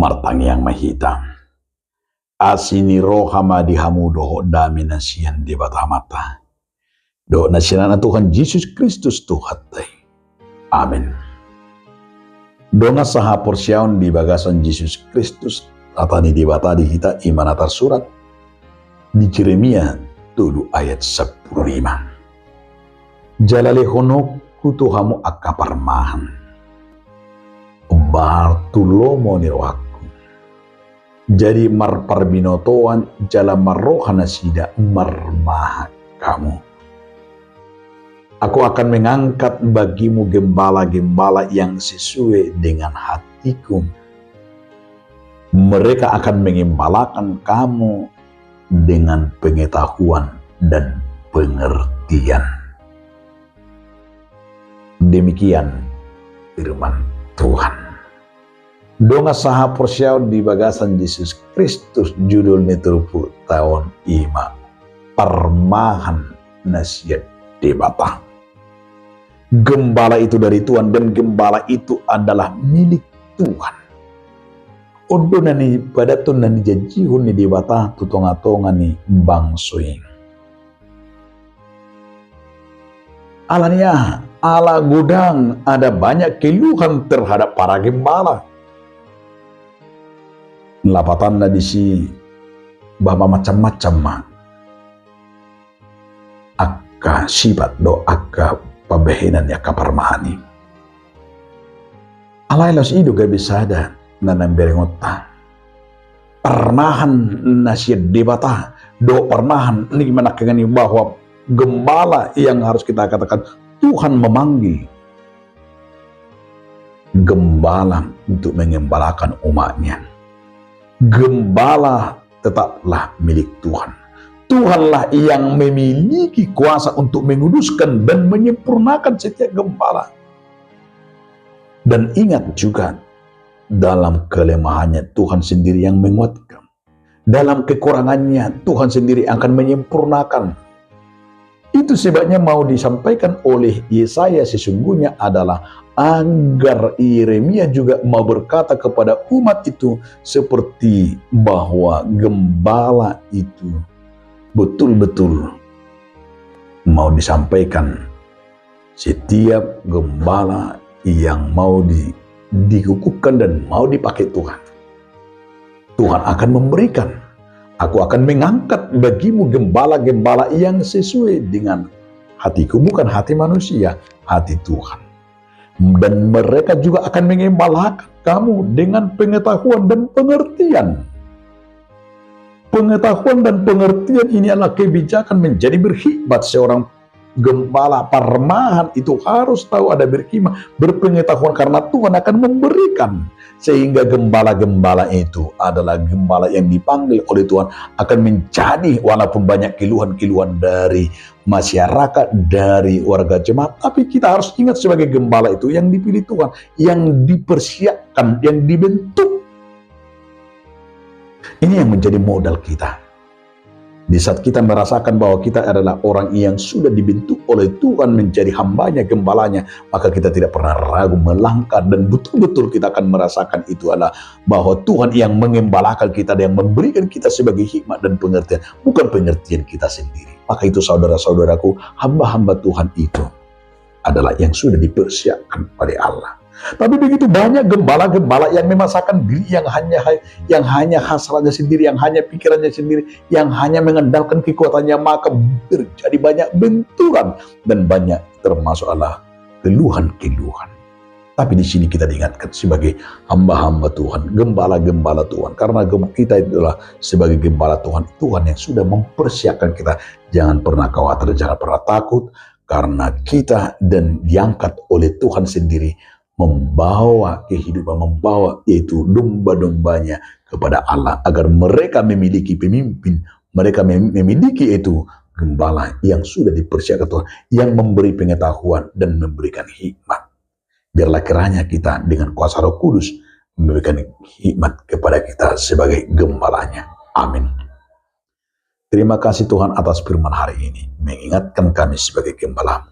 martang yang mahita. Asini rohama dihamudoho dami nasihan di batamata. Do nasihan Tuhan Yesus Kristus Tuhatai. Amin. Donga saha porsiaun di bagasan Yesus Kristus tatani di batadi kita iman atar surat di Yeremia 7 ayat 15. Jalale honokku Tuhamu akaparmahan. Bartulomo niroaku. Jadi marparbinotoan jala marrohana sida marmaha kamu. Aku akan mengangkat bagimu gembala-gembala yang sesuai dengan hatiku. Mereka akan mengembalakan kamu dengan pengetahuan dan pengertian. Demikian firman Tuhan. Donga saha porsiau di bagasan Yesus Kristus judul meturupu tahun ima parmahan nasihat debata. Gembala itu dari Tuhan dan gembala itu adalah milik Tuhan. Odo nani pada tu nani jajihun ni debata tutonga-tonga ni bangsoing. Alanya ala gudang ada banyak keluhan terhadap para gembala. Lapatan na disi bahwa macam-macam akka sifat do akka pabehinan ya kaparmahani. Alailos idu gabi sada nanang berengota. Parmahan nasihat debata do parmahan ini gimana kengani bahwa gembala yang harus kita katakan Tuhan memanggil gembala untuk mengembalakan umatnya. Gembala tetaplah milik Tuhan. Tuhanlah yang memiliki kuasa untuk menguduskan dan menyempurnakan setiap gembala. Dan ingat juga, dalam kelemahannya Tuhan sendiri yang menguatkan. Dalam kekurangannya Tuhan sendiri akan menyempurnakan. Itu sebabnya mau disampaikan oleh Yesaya sesungguhnya adalah agar Yeremia juga mau berkata kepada umat itu seperti bahwa gembala itu betul-betul mau disampaikan. Setiap gembala yang mau dikukuhkan dan mau dipakai Tuhan, Tuhan akan memberikan. Aku akan mengangkat bagimu gembala-gembala yang sesuai dengan hatiku, bukan hati manusia, hati Tuhan. Dan mereka juga akan mengembalakan kamu dengan pengetahuan dan pengertian. Pengetahuan dan pengertian ini adalah kebijakan menjadi berkhidmat. Seorang gembala parmahan itu harus tahu ada berkhidmat, berpengetahuan karena Tuhan akan memberikan. Sehingga gembala-gembala itu adalah gembala yang dipanggil oleh Tuhan akan menjadi walaupun banyak keluhan-keluhan dari masyarakat, dari warga jemaat. Tapi kita harus ingat sebagai gembala itu yang dipilih Tuhan, yang dipersiapkan, yang dibentuk. Ini yang menjadi modal kita. Di saat kita merasakan bahwa kita adalah orang yang sudah dibentuk oleh Tuhan menjadi hambanya, gembalanya, maka kita tidak pernah ragu melangkah dan betul-betul kita akan merasakan itu adalah bahwa Tuhan yang mengembalakan kita dan yang memberikan kita sebagai hikmat dan pengertian, bukan pengertian kita sendiri. Maka itu saudara-saudaraku, hamba-hamba Tuhan itu adalah yang sudah dipersiapkan oleh Allah. Tapi begitu banyak gembala-gembala yang memaksakan diri, yang hanya hasratnya sendiri, yang hanya pikirannya sendiri, yang hanya mengandalkan kekuatannya, maka terjadi banyak benturan dan banyak termasuk adalah keluhan-keluhan. Tapi di sini kita diingatkan sebagai hamba-hamba Tuhan, gembala-gembala Tuhan, karena kita itulah sebagai gembala Tuhan, Tuhan yang sudah mempersiapkan kita. Jangan pernah khawatir, jangan pernah takut, karena kita dan diangkat oleh Tuhan sendiri membawa kehidupan, membawa yaitu domba-dombanya kepada Allah agar mereka memiliki pemimpin, mereka memiliki itu gembala yang sudah dipersiapkan Tuhan, yang memberi pengetahuan dan memberikan hikmat. Biarlah kiranya kita dengan kuasa Roh Kudus memberikan hikmat kepada kita sebagai gembalanya. Amin. Terima kasih Tuhan atas firman hari ini, mengingatkan kami sebagai gembala.